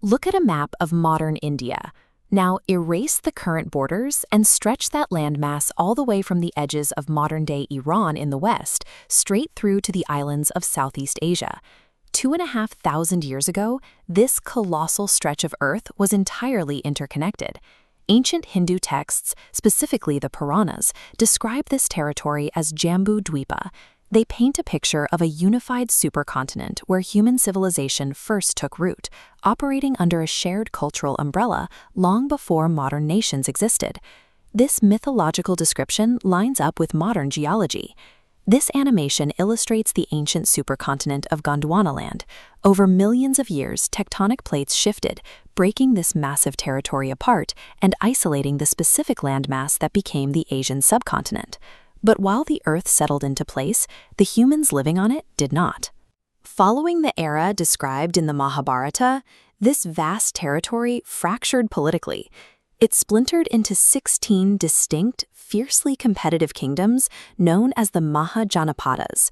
Look at a map of modern India. Now erase the current borders and stretch that landmass all the way from the edges of modern-day Iran in the west, straight through to the islands of Southeast Asia. 2,500 years ago, this colossal stretch of Earth was entirely interconnected. Ancient Hindu texts, specifically the Puranas, describe this territory as Jambu Dwipa. They paint a picture of a unified supercontinent where human civilization first took root, operating under a shared cultural umbrella long before modern nations existed. This mythological description lines up with modern geology. This animation illustrates the ancient supercontinent of Gondwanaland. Over millions of years, tectonic plates shifted, breaking this massive territory apart and isolating the specific landmass that became the Asian subcontinent. But while the Earth settled into place, the humans living on it did not. Following the era described in the Mahabharata, this vast territory fractured politically. It splintered into 16 distinct, fiercely competitive kingdoms known as the Mahajanapadas.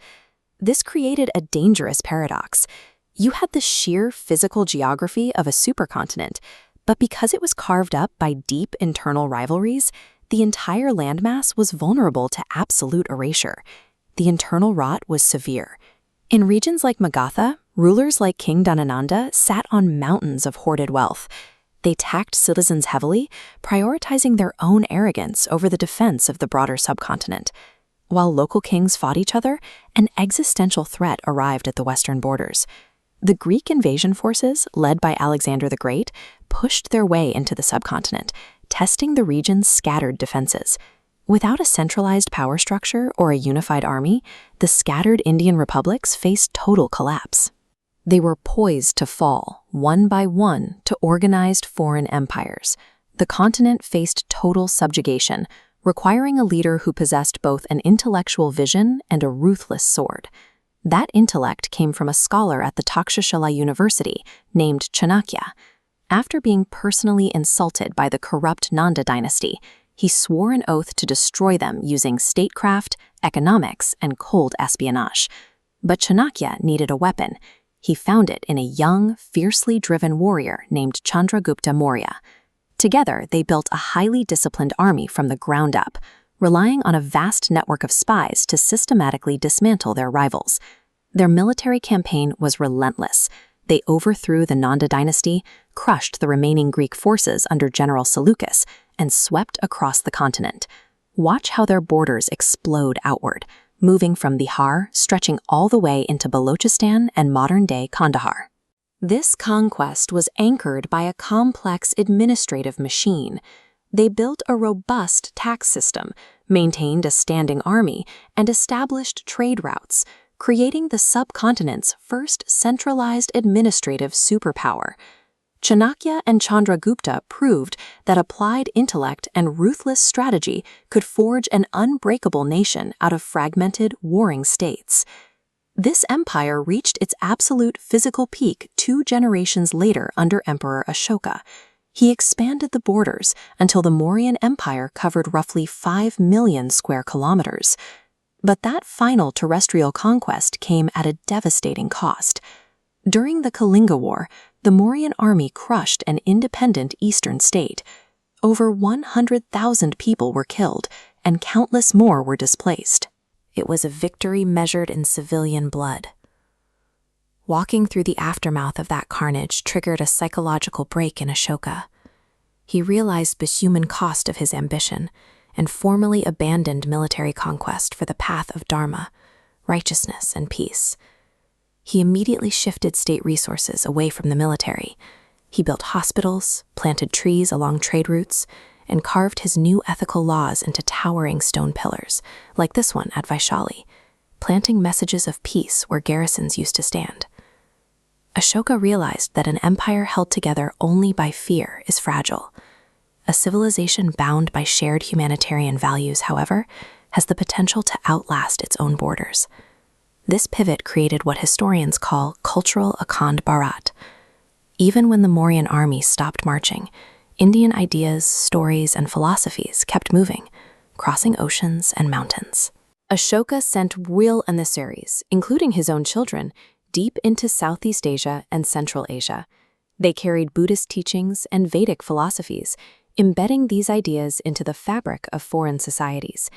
This created a dangerous paradox. You had the sheer physical geography of a supercontinent, but because it was carved up by deep internal rivalries, the entire landmass was vulnerable to absolute erasure. The internal rot was severe. In regions like Magadha, rulers like King Dhanananda sat on mountains of hoarded wealth. They taxed citizens heavily, prioritizing their own arrogance over the defense of the broader subcontinent. While local kings fought each other, an existential threat arrived at the western borders. The Greek invasion forces, led by Alexander the Great, pushed their way into the subcontinent, testing the region's scattered defenses. Without a centralized power structure or a unified army, the scattered Indian republics faced total collapse. They were poised to fall, one by one, to organized foreign empires. The continent faced total subjugation, requiring a leader who possessed both an intellectual vision and a ruthless sword. That intellect came from a scholar at the Takshashala University named Chanakya. After being personally insulted by the corrupt Nanda dynasty, he swore an oath to destroy them using statecraft, economics, and cold espionage. But Chanakya needed a weapon. He found it in a young, fiercely driven warrior named Chandragupta Maurya. Together, they built a highly disciplined army from the ground up, relying on a vast network of spies to systematically dismantle their rivals. Their military campaign was relentless. They overthrew the Nanda dynasty, crushed the remaining Greek forces under General Seleucus, and swept across the continent. Watch how their borders explode outward, moving from Bihar, stretching all the way into Balochistan and modern-day Kandahar. This conquest was anchored by a complex administrative machine. They built a robust tax system, maintained a standing army, and established trade routes, creating the subcontinent's first centralized administrative superpower. Chanakya and Chandragupta proved that applied intellect and ruthless strategy could forge an unbreakable nation out of fragmented, warring states. This empire reached its absolute physical peak 2 generations later under Emperor Ashoka. He expanded the borders until the Mauryan Empire covered roughly 5 million square kilometers. But that final terrestrial conquest came at a devastating cost. During the Kalinga War, the Mauryan army crushed an independent eastern state. Over 100,000 people were killed, and countless more were displaced. It was a victory measured in civilian blood. Walking through the aftermath of that carnage triggered a psychological break in Ashoka. He realized the human cost of his ambition and formally abandoned military conquest for the path of dharma, righteousness, and peace. He immediately shifted state resources away from the military. He built hospitals, planted trees along trade routes, and carved his new ethical laws into towering stone pillars, like this one at Vaishali, planting messages of peace where garrisons used to stand. Ashoka realized that an empire held together only by fear is fragile. A civilization bound by shared humanitarian values, however, has the potential to outlast its own borders. This pivot created what historians call cultural Akhand Bharat. Even when the Mauryan army stopped marching, Indian ideas, stories, and philosophies kept moving, crossing oceans and mountains. Ashoka sent real emissaries, including his own children, deep into Southeast Asia and Central Asia. They carried Buddhist teachings and Vedic philosophies, embedding these ideas into the fabric of foreign societies.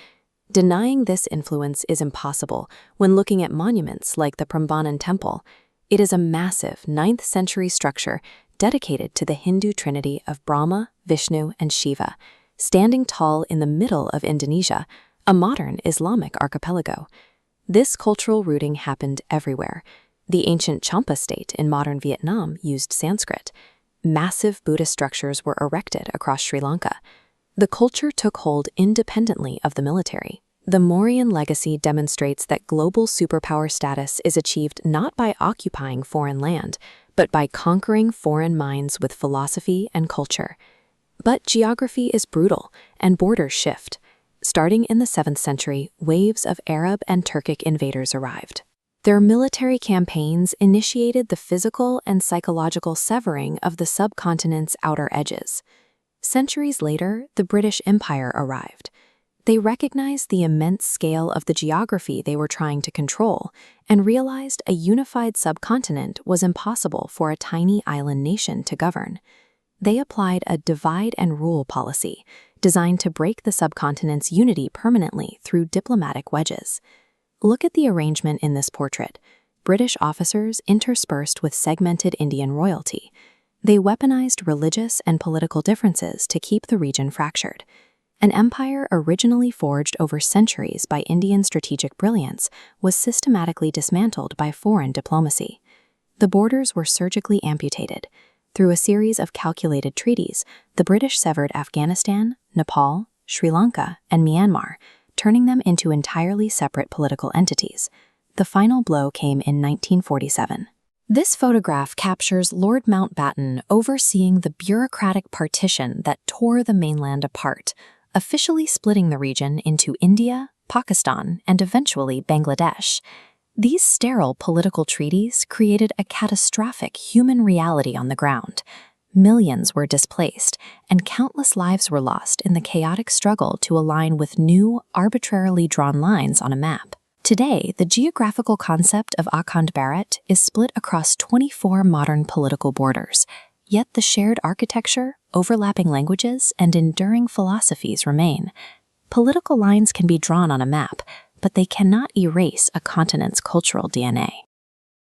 Denying this influence is impossible when looking at monuments like the Prambanan Temple. It is a massive 9th-century structure dedicated to the Hindu trinity of Brahma, Vishnu, and Shiva, standing tall in the middle of Indonesia, a modern Islamic archipelago. This cultural rooting happened everywhere. The ancient Champa state in modern Vietnam used Sanskrit. Massive Buddhist structures were erected across Sri Lanka. The culture took hold independently of the military. The Mauryan legacy demonstrates that global superpower status is achieved not by occupying foreign land, but by conquering foreign minds with philosophy and culture. But geography is brutal, and borders shift. Starting in the 7th century, waves of Arab and Turkic invaders arrived. Their military campaigns initiated the physical and psychological severing of the subcontinent's outer edges. Centuries later, the British Empire arrived. They recognized the immense scale of the geography they were trying to control and realized a unified subcontinent was impossible for a tiny island nation to govern. They applied a divide-and-rule policy designed to break the subcontinent's unity permanently through diplomatic wedges. Look at the arrangement in this portrait. British officers interspersed with segmented Indian royalty. They weaponized religious and political differences to keep the region fractured. An empire originally forged over centuries by Indian strategic brilliance was systematically dismantled by foreign diplomacy. The borders were surgically amputated. Through a series of calculated treaties, the British severed Afghanistan, Nepal, Sri Lanka, and Myanmar, turning them into entirely separate political entities. The final blow came in 1947. This photograph captures Lord Mountbatten overseeing the bureaucratic partition that tore the mainland apart, officially splitting the region into India, Pakistan, and eventually Bangladesh. These sterile political treaties created a catastrophic human reality on the ground. Millions were displaced, and countless lives were lost in the chaotic struggle to align with new, arbitrarily drawn lines on a map. Today, the geographical concept of Akhand Bharat is split across 24 modern political borders, yet the shared architecture, overlapping languages, and enduring philosophies remain. Political lines can be drawn on a map, but they cannot erase a continent's cultural DNA.